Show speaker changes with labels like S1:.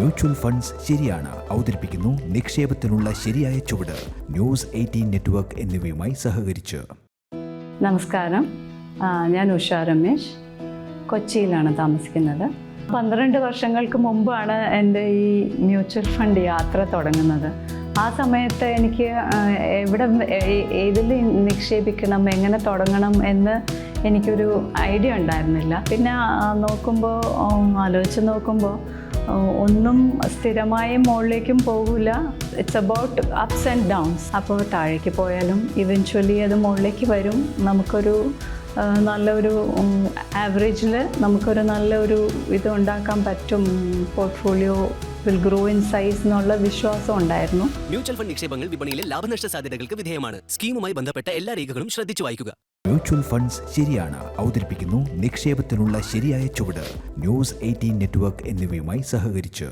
S1: Mutual funds ശരിയാണ് അവതരിപ്പിക്കുന്നു നിക്ഷേപത്തിനുള്ള ശരിയായ ചുവട്. ന്യൂസ് 18 നെറ്റ്വർക്ക് എന്നിവയുമായി സഹകരിച്ച്.
S2: നമസ്കാരം, ഞാൻ ഉഷ രമേശ്, കൊച്ചിയിലാണ് താമസിക്കുന്നത്. 12 വർഷങ്ങൾക്ക് മുമ്പാണ് എൻ്റെ ഈ മ്യൂച്വൽ ഫണ്ട് യാത്ര തുടങ്ങുന്നത്. ആ സമയത്ത് എനിക്ക് ഏതിൽ നിക്ഷേപിക്കണം, എങ്ങനെ തുടങ്ങണം എന്ന് എനിക്കൊരു ഐഡിയ ഉണ്ടായിരുന്നില്ല. പിന്നെ ആലോചിച്ച് നോക്കുമ്പോൾ ഒന്നും സ്ഥിരമായ മുകളിലേക്കും പോകില്ല. It's about ups and downs. അപ്പോൾ താഴേക്ക് പോയാലും ഇവൻച്വലി അത് മുകളിലേക്ക് വരും. നമുക്കൊരു നല്ലൊരു ആവറേജിൽ നമുക്കൊരു നല്ലൊരു ഇത് ഉണ്ടാക്കാൻ പറ്റും. Portfolio will grow in size എന്നുള്ള വിശ്വാസം ഉണ്ടായിരുന്നു.
S3: മ്യൂച്വൽ ഫണ്ട് നിക്ഷേപങ്ങൾ വിപണിയിലെ ലാഭനഷ്ട സാധ്യതകൾക്ക് വിധേയമാണ്. സ്കീമുമായി ബന്ധപ്പെട്ട എല്ലാ രേഖകളും ശ്രദ്ധിച്ചു വായിക്കുക.
S1: മ്യൂച്വൽ ഫണ്ട്സ് ശരിയാണ് അവതരിപ്പിക്കുന്നു നിക്ഷേപത്തിനുള്ള ശരിയായ ചുവട്. ന്യൂസ് 18 നെറ്റ്വർക്ക് എന്നിവയുമായി സഹകരിച്ച്.